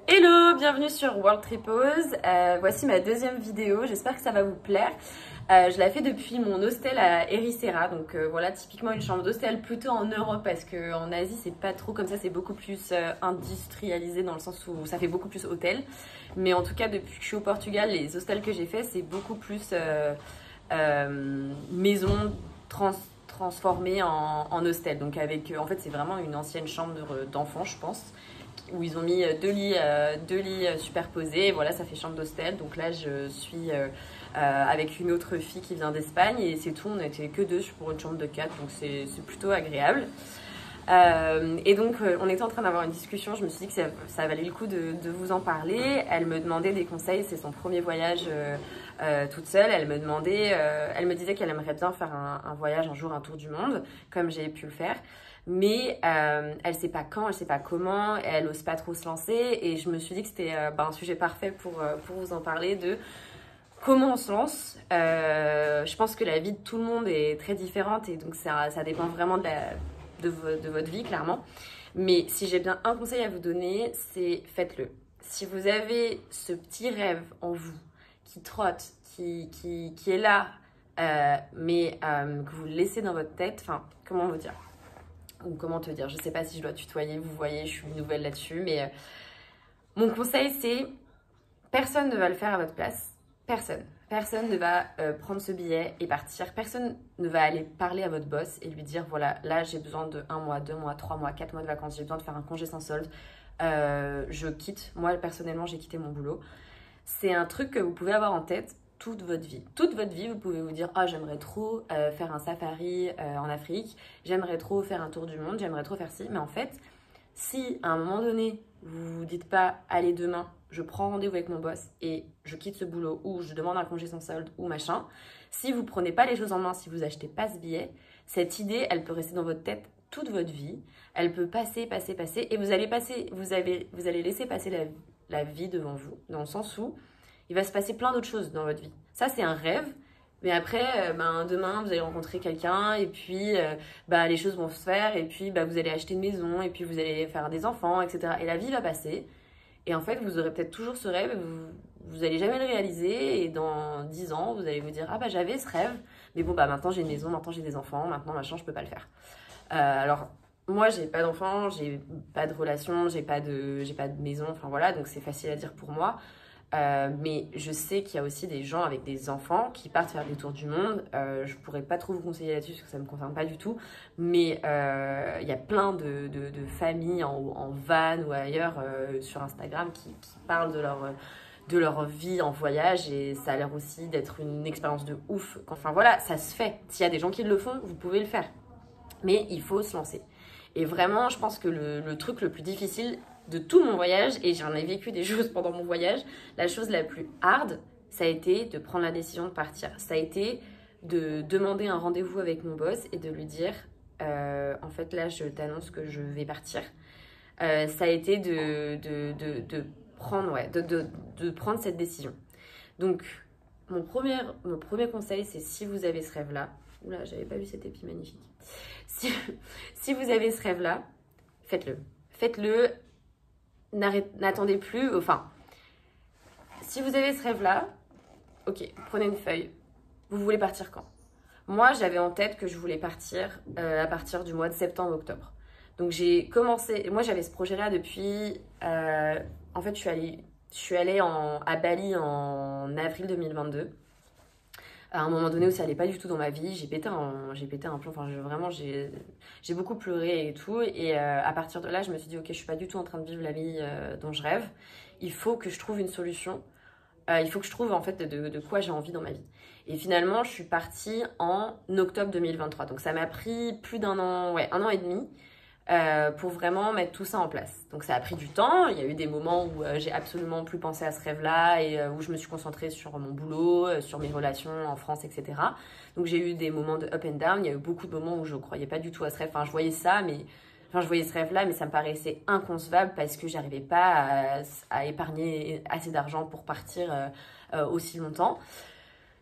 Hello, bienvenue sur World Tripos. Voici ma deuxième vidéo, j'espère que ça va vous plaire. Je la fais depuis mon hostel à Ericeira, donc voilà, typiquement une chambre d'hostel plutôt en Europe parce qu'en Asie c'est pas trop comme ça, c'est beaucoup plus industrialisé dans le sens où ça fait beaucoup plus hôtel. Mais en tout cas, depuis que je suis au Portugal, les hostels que j'ai fait c'est beaucoup plus maison transformée en hostel. Donc avec, en fait c'est vraiment une ancienne chambre d'enfant je pense, où ils ont mis deux lits superposés. Et voilà, ça fait chambre d'hostel. Donc là, je suis avec une autre fille qui vient d'Espagne et c'est tout. On n'était que deux pour une chambre de 4, donc c'est plutôt agréable. Et donc, on était en train d'avoir une discussion. Je me suis dit que ça valait le coup de vous en parler. Elle me demandait des conseils. C'est son premier voyage toute seule. Elle me disait qu'elle aimerait bien faire un voyage un jour, un tour du monde, comme j'ai pu le faire. Mais elle sait pas quand, elle sait pas comment, elle ose pas trop se lancer. Et je me suis dit que c'était un sujet parfait pour vous en parler de comment on se lance. Je pense que la vie de tout le monde est très différente et donc ça dépend vraiment de votre vie, clairement. Mais si j'ai bien un conseil à vous donner, c'est faites-le. Si vous avez ce petit rêve en vous qui trotte, qui est là, mais que vous le laissez dans votre tête, enfin, comment vous dire ? Ou comment te dire, je sais pas si je dois tutoyer, vous voyez, je suis nouvelle là-dessus, mais mon conseil c'est, personne ne va le faire à votre place, personne. Personne ne va prendre ce billet et partir, personne ne va aller parler à votre boss et lui dire, voilà, là j'ai besoin de 1 mois, 2 mois, 3 mois, 4 mois de vacances, j'ai besoin de faire un congé sans solde, je quitte, moi personnellement j'ai quitté mon boulot. C'est un truc que vous pouvez avoir en tête toute votre vie. Toute votre vie, vous pouvez vous dire « Ah, j'aimerais trop faire un safari en Afrique, j'aimerais trop faire un tour du monde, j'aimerais trop faire ci. » Mais en fait, si à un moment donné, vous vous dites pas « Allez, demain, je prends rendez-vous avec mon boss et je quitte ce boulot ou je demande un congé sans solde ou machin », si vous prenez pas les choses en main, si vous achetez pas ce billet, cette idée, elle peut rester dans votre tête toute votre vie. Elle peut passer et vous allez laisser passer la vie devant vous, dans le sens où il va se passer plein d'autres choses dans votre vie. Ça, c'est un rêve, mais après, demain, vous allez rencontrer quelqu'un, et puis les choses vont se faire, et puis vous allez acheter une maison, et puis vous allez faire des enfants, etc. Et la vie va passer, et en fait, vous aurez peut-être toujours ce rêve, vous n'allez jamais le réaliser, et dans 10 ans, vous allez vous dire « Ah j'avais ce rêve, mais bon, maintenant j'ai une maison, maintenant j'ai des enfants, maintenant machin, je peux pas le faire. » Alors, moi, j'ai pas d'enfants, j'ai pas de relation, j'ai pas de maison, enfin voilà, donc c'est facile à dire pour moi. Mais je sais qu'il y a aussi des gens avec des enfants qui partent faire des tours du monde. Je pourrais pas trop vous conseiller là-dessus parce que ça me concerne pas du tout. Mais il y a plein de familles en van ou ailleurs sur Instagram qui parlent de leur vie en voyage et ça a l'air aussi d'être une expérience de ouf. Enfin voilà, ça se fait. S'il y a des gens qui le font, vous pouvez le faire. Mais il faut se lancer. Et vraiment, je pense que le truc le plus difficile de tout mon voyage, et j'en ai vécu des choses pendant mon voyage, la chose la plus hard, ça a été de prendre la décision de partir. Ça a été de demander un rendez-vous avec mon boss et de lui dire en fait là je t'annonce que je vais partir. Ça a été de prendre cette décision. Donc mon premier conseil, c'est si vous avez ce rêve-là, oula, j'avais pas vu cet épi magnifique. Si vous avez ce rêve-là, faites-le. Faites-le, n'attendez plus, enfin, si vous avez ce rêve-là, ok, prenez une feuille. Vous voulez partir quand? Moi, j'avais en tête que je voulais partir à partir du mois de septembre-octobre. Donc j'ai commencé, moi j'avais ce projet-là depuis, en fait je suis allée à Bali en avril 2022. À un moment donné où ça allait pas du tout dans ma vie, j'ai pété un plomb, enfin vraiment j'ai beaucoup pleuré et tout, et à partir de là je me suis dit ok, je suis pas du tout en train de vivre la vie dont je rêve, il faut que je trouve une solution, il faut que je trouve en fait de quoi j'ai envie dans ma vie. Et finalement je suis partie en octobre 2023, donc ça m'a pris plus d'un an, ouais, 1 an et demi, pour vraiment mettre tout ça en place. Donc ça a pris du temps, il y a eu des moments où j'ai absolument plus pensé à ce rêve-là et où je me suis concentrée sur mon boulot, sur mes relations en France, etc. Donc j'ai eu des moments de up and down, il y a eu beaucoup de moments où je croyais pas du tout à ce rêve, enfin je voyais ça, mais enfin je voyais ce rêve-là, mais ça me paraissait inconcevable parce que j'arrivais pas à épargner assez d'argent pour partir aussi longtemps.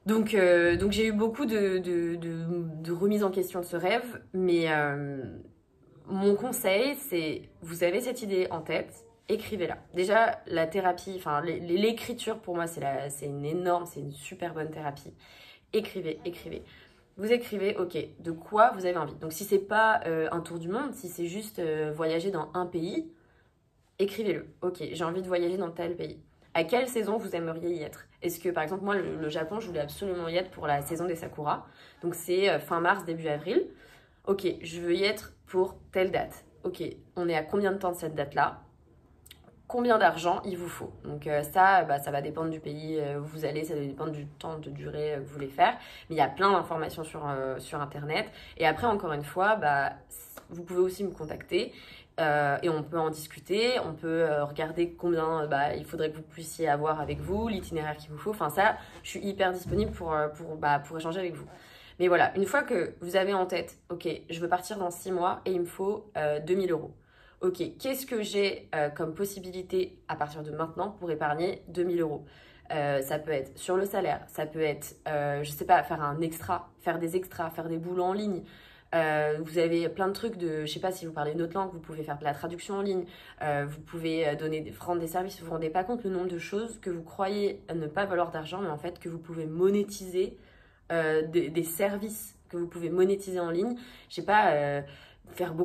Donc j'ai eu beaucoup de remises en question de ce rêve, mais mon conseil, c'est, vous avez cette idée en tête, écrivez-la. Déjà, la thérapie, enfin l'écriture pour moi, c'est une super bonne thérapie. Écrivez, écrivez. Vous écrivez, ok, de quoi vous avez envie. Donc si c'est pas un tour du monde, si c'est juste voyager dans un pays, écrivez-le. Ok, j'ai envie de voyager dans tel pays. À quelle saison vous aimeriez y être? Est-ce que, par exemple, moi, le Japon, je voulais absolument y être pour la saison des sakura. Donc c'est fin mars, début avril. Ok, je veux y être pour telle date. Ok, on est à combien de temps de cette date-là? Combien d'argent il vous faut? Donc ça va dépendre du pays où vous allez, ça va dépendre du temps de durée que vous voulez faire. Mais il y a plein d'informations sur Internet. Et après, encore une fois, vous pouvez aussi me contacter et on peut en discuter. On peut regarder combien il faudrait que vous puissiez avoir avec vous, l'itinéraire qu'il vous faut. Enfin ça, je suis hyper disponible pour échanger avec vous. Mais voilà, une fois que vous avez en tête, ok, je veux partir dans 6 mois et il me faut 2000 euros. Ok, qu'est-ce que j'ai comme possibilité à partir de maintenant pour épargner 2000 euros? Ça peut être sur le salaire, ça peut être, je sais pas, faire des extras, faire des boulots en ligne. Vous avez plein de trucs je sais pas si vous parlez une autre langue, vous pouvez faire de la traduction en ligne, vous pouvez rendre des services, vous vous rendez pas compte le nombre de choses que vous croyez ne pas valoir d'argent, mais en fait que vous pouvez monétiser, des services que vous pouvez monétiser en ligne. Je sais pas, faire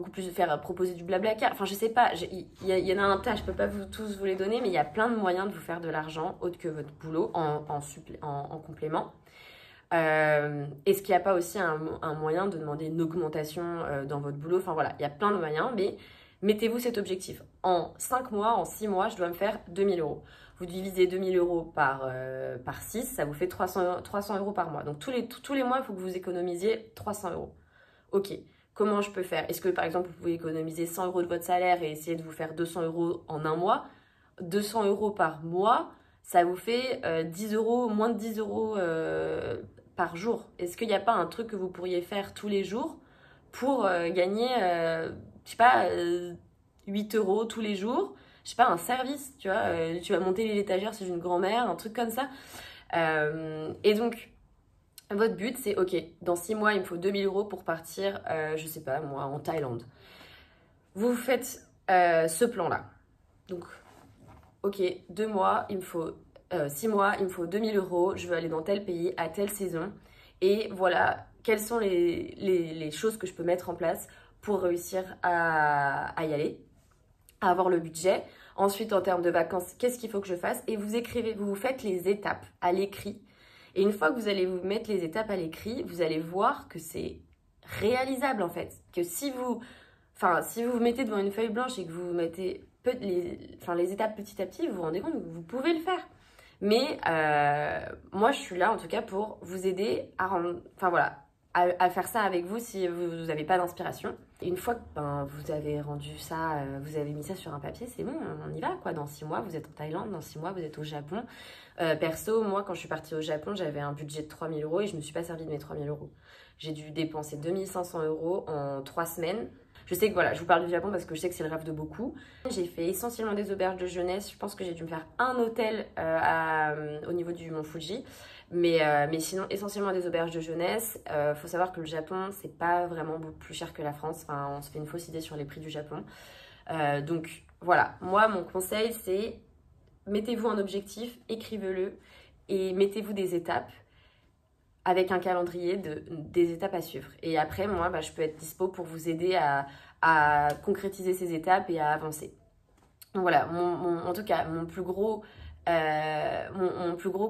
proposer du Blablacar. Enfin, je sais pas, il y en a un tas, je peux pas tous vous les donner, mais il y a plein de moyens de vous faire de l'argent autre que votre boulot en complément. Est-ce qu'il n'y a pas aussi un moyen de demander une augmentation dans votre boulot? Enfin voilà, il y a plein de moyens, mais mettez-vous cet objectif. En 5 mois, en 6 mois, je dois me faire 2000 euros. Vous divisez 2000 euros par 6, ça vous fait 300 euros par mois. Donc tous les mois, il faut que vous économisiez 300 euros. Ok, comment je peux faire? Est-ce que par exemple, vous pouvez économiser 100 euros de votre salaire et essayer de vous faire 200 euros en un mois? 200 euros par mois, ça vous fait 10 euros, moins de 10 euros par jour. Est-ce qu'il n'y a pas un truc que vous pourriez faire tous les jours pour gagner, je sais pas, 8 euros tous les jours? Je sais pas, un service, tu vois, tu vas monter l'étagère chez une grand-mère, un truc comme ça. Et donc, votre but, c'est, ok, dans 6 mois, il me faut 2000 euros pour partir, je sais pas, moi, en Thaïlande. Vous faites ce plan-là. Donc, ok, 2 mois, il me faut 6 mois, il me faut 2000 euros, je veux aller dans tel pays, à telle saison. Et voilà, quelles sont les choses que je peux mettre en place pour réussir à y aller, à avoir le budget. Ensuite, en termes de vacances, qu'est-ce qu'il faut que je fasse? Et vous écrivez, vous faites les étapes à l'écrit. Et une fois que vous allez vous mettre les étapes à l'écrit, vous allez voir que c'est réalisable en fait. Que si vous vous mettez devant une feuille blanche et que vous mettez les étapes petit à petit, vous vous rendez compte que vous pouvez le faire. Mais moi, je suis là en tout cas pour vous aider à faire ça avec vous si vous n'avez pas d'inspiration. Et une fois que vous avez rendu ça, vous avez mis ça sur un papier, c'est bon, on y va quoi. Dans 6 mois, vous êtes en Thaïlande, dans 6 mois, vous êtes au Japon. Perso, moi, quand je suis partie au Japon, j'avais un budget de 3000 euros et je ne me suis pas servi de mes 3000 euros. J'ai dû dépenser 2500 euros en 3 semaines. Je sais que voilà, je vous parle du Japon parce que je sais que c'est le rêve de beaucoup. J'ai fait essentiellement des auberges de jeunesse. Je pense que j'ai dû me faire un hôtel au niveau du Mont Fuji. Mais sinon, essentiellement des auberges de jeunesse. Faut savoir que le Japon, c'est pas vraiment beaucoup plus cher que la France. Enfin, on se fait une fausse idée sur les prix du Japon. Donc voilà, moi, mon conseil, c'est mettez-vous un objectif, écrivez-le et mettez-vous des étapes avec un calendrier des étapes à suivre. Et après, moi, je peux être dispo pour vous aider à concrétiser ces étapes et à avancer. Donc voilà, en tout cas, mon plus gros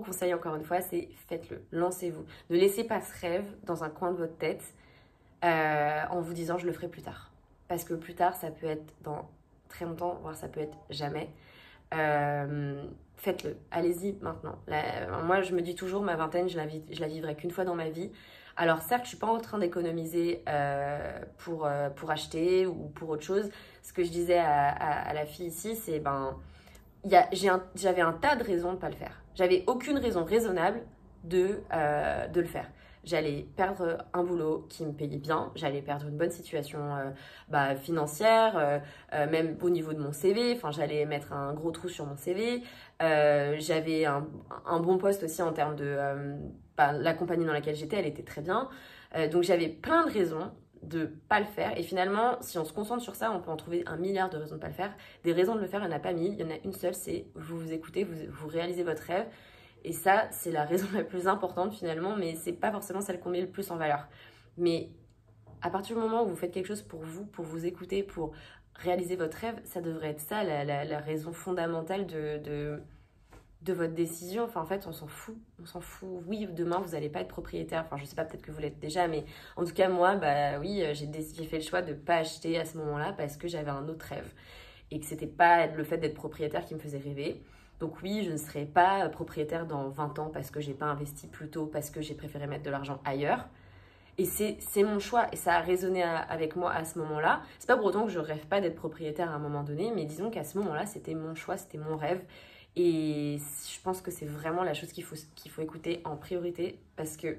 conseil, encore une fois, c'est faites-le, lancez-vous. Ne laissez pas ce rêve dans un coin de votre tête en vous disant je le ferai plus tard. Parce que plus tard, ça peut être dans très longtemps, voire ça peut être jamais. Faites-le, allez-y maintenant. Moi, je me dis toujours, ma vingtaine, je la vivrai qu'une fois dans ma vie. Alors certes, je suis pas en train d'économiser pour acheter ou pour autre chose. Ce que je disais à la fille ici, c'est j'avais un tas de raisons de ne pas le faire. J'avais aucune raison raisonnable de le faire. J'allais perdre un boulot qui me payait bien, j'allais perdre une bonne situation financière, même au niveau de mon CV, enfin j'allais mettre un gros trou sur mon CV. J'avais un bon poste aussi en termes de la compagnie dans laquelle j'étais, elle était très bien. Donc j'avais plein de raisons de pas le faire. Et finalement, si on se concentre sur ça, on peut en trouver un milliard de raisons de pas le faire. Des raisons de le faire, il n'y en a pas mille. Il y en a une seule, c'est vous écoutez, vous réalisez votre rêve. Et ça, c'est la raison la plus importante finalement, mais c'est pas forcément celle qu'on met le plus en valeur. Mais à partir du moment où vous faites quelque chose pour vous écouter, pour réaliser votre rêve, ça devrait être ça la raison fondamentale de votre décision. Enfin, en fait, on s'en fout. On s'en fout. Oui, demain, vous n'allez pas être propriétaire. Enfin, je sais pas, peut-être que vous l'êtes déjà, mais en tout cas, moi, bah oui, j'ai fait le choix de ne pas acheter à ce moment-là parce que j'avais un autre rêve. Et que c'était pas le fait d'être propriétaire qui me faisait rêver. Donc oui, je ne serai pas propriétaire dans 20 ans parce que j'ai pas investi plus tôt, parce que j'ai préféré mettre de l'argent ailleurs. Et c'est mon choix et ça a résonné avec moi à ce moment-là. C'est pas pour autant que je rêve pas d'être propriétaire à un moment donné, mais disons qu'à ce moment-là, c'était mon choix, c'était mon rêve. Et je pense que c'est vraiment la chose qu'il faut écouter en priorité parce que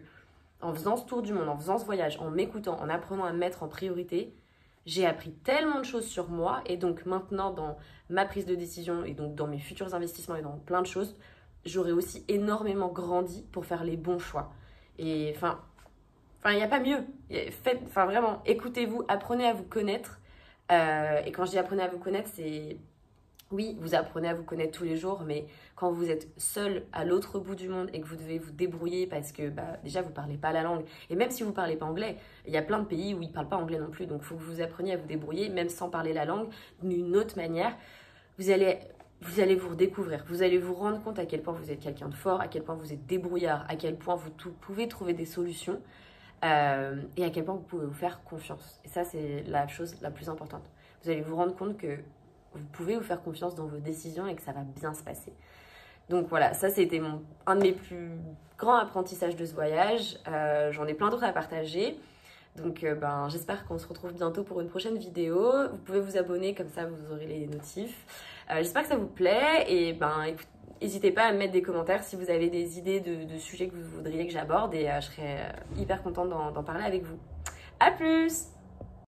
en faisant ce tour du monde, en faisant ce voyage, en m'écoutant, en apprenant à me mettre en priorité, j'ai appris tellement de choses sur moi et donc maintenant dans ma prise de décision et donc dans mes futurs investissements et dans plein de choses, j'aurais aussi énormément grandi pour faire les bons choix. Et enfin, il n'y a pas mieux. Enfin, vraiment, écoutez-vous, apprenez à vous connaître. Et quand je dis apprenez à vous connaître, c'est... Oui, vous apprenez à vous connaître tous les jours, mais quand vous êtes seul à l'autre bout du monde et que vous devez vous débrouiller parce que bah, déjà vous ne parlez pas la langue, et même si vous ne parlez pas anglais, il y a plein de pays où ils ne parlent pas anglais non plus, donc il faut que vous appreniez à vous débrouiller, même sans parler la langue, d'une autre manière, vous allez vous redécouvrir, vous allez vous rendre compte à quel point vous êtes quelqu'un de fort, à quel point vous êtes débrouillard, à quel point vous pouvez trouver des solutions. Et à quel point vous pouvez vous faire confiance. Et ça, c'est la chose la plus importante. Vous allez vous rendre compte que vous pouvez vous faire confiance dans vos décisions et que ça va bien se passer. Donc voilà, ça c'était un de mes plus grands apprentissages de ce voyage. J'en ai plein d'autres à partager. Donc j'espère qu'on se retrouve bientôt pour une prochaine vidéo. Vous pouvez vous abonner, comme ça vous aurez les notifs. J'espère que ça vous plaît et écoute, n'hésitez pas à me mettre des commentaires si vous avez des idées de sujets que vous voudriez que j'aborde et je serai hyper contente d'en parler avec vous. À plus!